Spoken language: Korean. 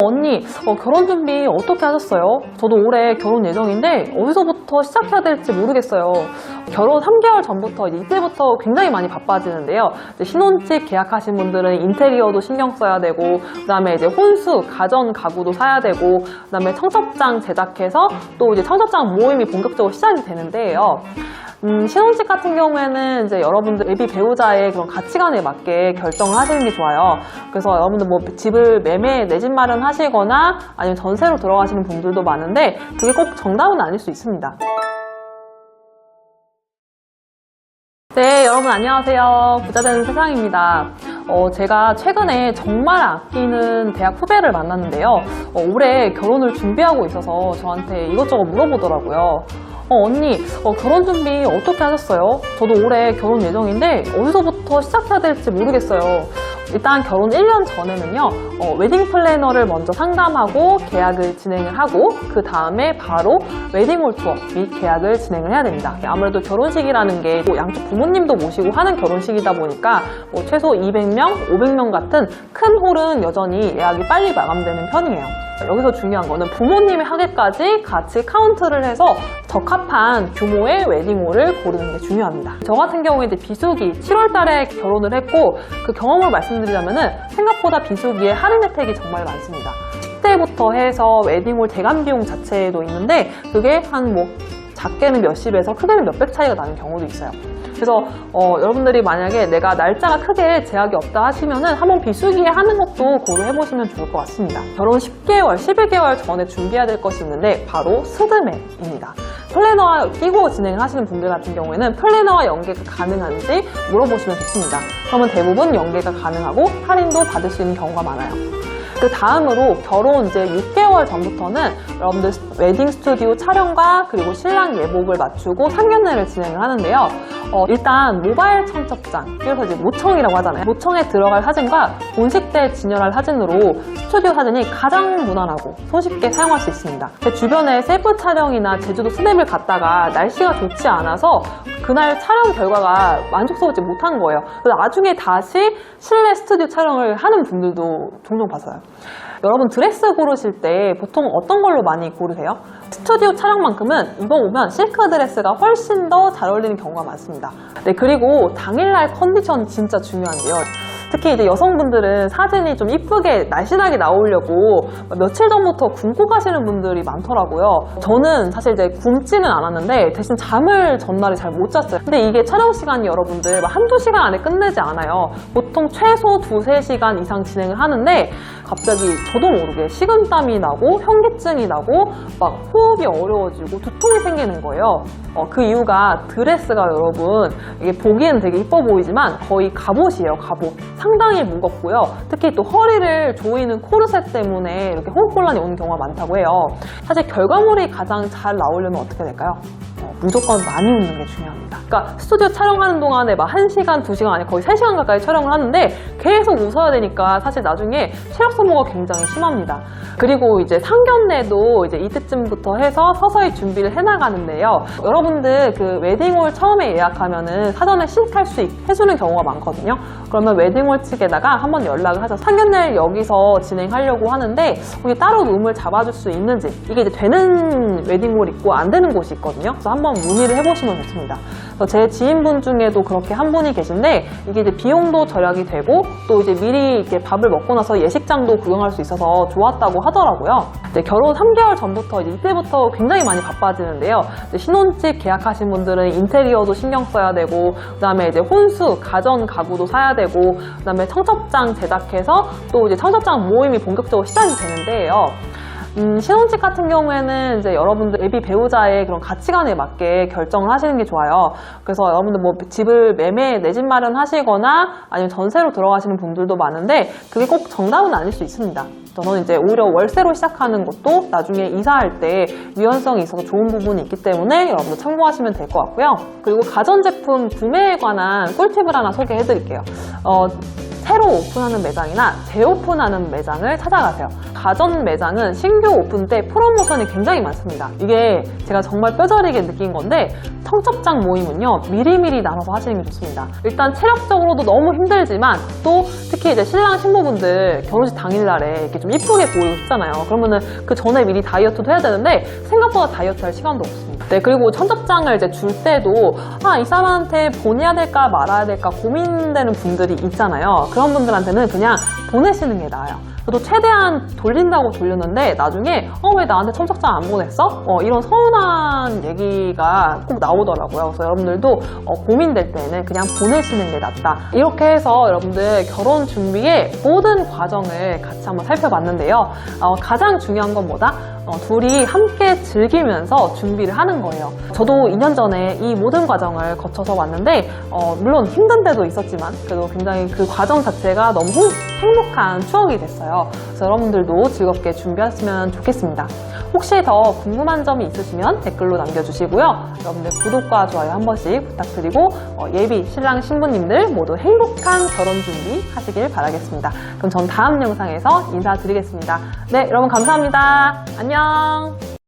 언니, 결혼 준비 어떻게 하셨어요? 저도 올해 결혼 예정인데 어디서부터 시작해야 될지 모르겠어요. 결혼 3개월 전부터 이때부터 굉장히 많이 바빠지는데요. 이제 신혼집 계약하신 분들은 인테리어도 신경 써야 되고, 그다음에 이제 혼수, 가전 가구도 사야 되고, 그다음에 청첩장 제작해서 또 이제 청첩장 모임이 본격적으로 시작이 되는데요. 신혼집 같은 경우에는 이제 여러분들 예비 배우자의 그런 가치관에 맞게 결정을 하시는 게 좋아요. 그래서 여러분들 뭐 집을 매매, 내 집 마련하시거나 아니면 전세로 들어가시는 분들도 많은데 그게 꼭 정답은 아닐 수 있습니다. 네, 여러분 안녕하세요. 부자되는 세상입니다. 제가 최근에 정말 아끼는 대학 후배를 만났는데요. 올해 결혼을 준비하고 있어서 저한테 이것저것 물어보더라고요. 언니, 결혼 준비 어떻게 하셨어요? 저도 올해 결혼 예정인데 어디서부터 시작해야 될지 모르겠어요. 일단 결혼 1년 전에는요, 웨딩 플래너를 먼저 상담하고 계약을 진행을 하고 그 다음에 바로 웨딩홀 투어 및 계약을 진행을 해야 됩니다. 아무래도 결혼식이라는 게 양쪽 부모님도 모시고 하는 결혼식이다 보니까 최소 200명, 500명 같은 큰 홀은 여전히 예약이 빨리 마감되는 편이에요. 여기서 중요한 거는 부모님의 하객까지 같이 카운트를 해서 적합한 규모의 웨딩홀을 고르는 게 중요합니다. 저 같은 경우에 이제 비수기 7월 달에 결혼을 했고 그 경험을 말씀드리자면은 생각보다 비수기에 할인 혜택이 정말 많습니다. 10대부터 해서 웨딩홀 대관 비용 자체도 있는데 그게 한 작게는 몇십에서 크게는 몇백 차이가 나는 경우도 있어요. 그래서 여러분들이 만약에 내가 날짜가 크게 제약이 없다 하시면은 한번 비수기에 하는 것도 고려해보시면 좋을 것 같습니다. 결혼 10개월, 11개월 전에 준비해야 될 것이 있는데 바로 스드메입니다. 플래너와 끼고 진행을 하시는 분들 같은 경우에는 플래너와 연계가 가능한지 물어보시면 좋습니다. 그러면 대부분 연계가 가능하고 할인도 받을 수 있는 경우가 많아요. 그 다음으로 결혼 이제 6개월 전부터는 여러분들 웨딩 스튜디오 촬영과 그리고 신랑 예복을 맞추고 상견례를 진행을 하는데요. 일단 모바일 청첩장, 그래서 이제 모청이라고 하잖아요. 모청에 들어갈 사진과 본식 때 진열할 사진으로 스튜디오 사진이 가장 무난하고 손쉽게 사용할 수 있습니다. 제 주변에 셀프 촬영이나 제주도 스냅을 갔다가 날씨가 좋지 않아서 그날 촬영 결과가 만족스럽지 못한 거예요. 그래서 나중에 다시 실내 스튜디오 촬영을 하는 분들도 종종 봤어요. 여러분 드레스 고르실 때 보통 어떤 걸로 많이 고르세요? 스튜디오 촬영만큼은 입어보면 실크 드레스가 훨씬 더 잘 어울리는 경우가 많습니다. 네, 그리고 당일날 컨디션 진짜 중요한데요. 특히 이제 여성분들은 사진이 좀 이쁘게 날씬하게 나오려고 며칠 전부터 굶고 가시는 분들이 많더라고요. 저는 사실 이제 굶지는 않았는데 대신 잠을 전날에 잘 못 잤어요. 근데 이게 촬영 시간이 여러분들 한두 시간 안에 끝내지 않아요. 보통 최소 2-3시간 이상 진행을 하는데 갑자기 저도 모르게 식은땀이 나고 현기증이 나고 막 호흡이 어려워지고 두통이 생기는 거예요. 그 이유가 드레스가 여러분 이게 보기에는 되게 이뻐 보이지만 거의 갑옷이에요. 갑옷. 상당히 무겁고요. 특히 또 허리를 조이는 코르셋 때문에 이렇게 호흡곤란이 오는 경우가 많다고 해요. 사실 결과물이 가장 잘 나오려면 어떻게 될까요? 무조건 많이 웃는 게 중요합니다. 그러니까 스튜디오 촬영하는 동안에 막 1시간, 2시간 아니 거의 3시간 가까이 촬영을 하는데 계속 웃어야 되니까 사실 나중에 체력 소모가 굉장히 심합니다. 그리고 이제 상견례도 이제 이때쯤부터 해서 서서히 준비를 해나가는데요. 여러분들 그 웨딩홀 처음에 예약하면은 사전에 신탈수익 해주는 경우가 많거든요. 그러면 웨딩홀 측에다가 한번 연락을 하셔서 상견례를 여기서 진행하려고 하는데 혹시 따로 룸을 잡아줄 수 있는지 이게 이제 되는 웨딩홀 있고 안 되는 곳이 있거든요. 그래서 한번 문의를 해보시면 좋습니다. 제 지인분 중에도 그렇게 한 분이 계신데 이게 이제 비용도 절약이 되고 또 이제 미리 이렇게 밥을 먹고 나서 예식장도 구경할 수 있어서 좋았다고 하더라고요. 이제 결혼 3개월 전부터 이때부터 굉장히 많이 바빠지는데요. 이제 신혼집 계약하신 분들은 인테리어도 신경 써야 되고 그다음에 이제 혼수, 가전 가구도 사야 되고 그다음에 청첩장 제작해서 또 이제 청첩장 모임이 본격적으로 시작이 되는데요. 신혼집 같은 경우에는 이제 여러분들 예비 배우자의 그런 가치관에 맞게 결정을 하시는 게 좋아요. 그래서 여러분들 뭐 집을 매매, 내 집 마련하시거나 아니면 전세로 들어가시는 분들도 많은데 그게 꼭 정답은 아닐 수 있습니다. 저는 이제 오히려 월세로 시작하는 것도 나중에 이사할 때 유연성이 있어서 좋은 부분이 있기 때문에 여러분들 참고하시면 될 것 같고요. 그리고 가전제품 구매에 관한 꿀팁을 하나 소개해 드릴게요. 새로 오픈하는 매장이나 재오픈하는 매장을 찾아가세요. 가전 매장은 신규 오픈 때 프로모션이 굉장히 많습니다. 이게 제가 정말 뼈저리게 느낀 건데 청첩장 모임은요 미리미리 나눠서 하시는 게 좋습니다. 일단 체력적으로도 너무 힘들지만 또 특히 이제 신랑 신부분들 결혼식 당일날에 이렇게 좀 이쁘게 보이고 싶잖아요. 그러면은 그 전에 미리 다이어트도 해야 되는데 생각보다 다이어트 할 시간도 없습니다. 네, 그리고 청첩장을 이제 줄 때도 이 사람한테 보내야 될까 말아야 될까 고민되는 분들이 있잖아요. 그런 분들한테는 그냥 보내시는 게 나아요. 저도 최대한 돌린다고 돌렸는데 나중에 왜 나한테 청첩장 안 보냈어? 이런 서운한 얘기가 꼭 나오더라고요. 그래서 여러분들도 고민될 때는 그냥 보내시는 게 낫다. 이렇게 해서 여러분들 결혼 준비의 모든 과정을 같이 한번 살펴봤는데요. 가장 중요한 건 뭐다? 둘이 함께 즐기면서 준비를 하는 거예요. 저도 2년 전에 이 모든 과정을 거쳐서 왔는데 물론 힘든 데도 있었지만 그래도 굉장히 그 과정 자체가 너무 행복한 추억이 됐어요. 그래서 여러분들도 즐겁게 준비하시면 좋겠습니다. 혹시 더 궁금한 점이 있으시면 댓글로 남겨주시고요. 여러분들 구독과 좋아요 한 번씩 부탁드리고 예비 신랑 신부님들 모두 행복한 결혼 준비 하시길 바라겠습니다. 그럼 전 다음 영상에서 인사드리겠습니다. 네, 여러분 감사합니다. 안녕.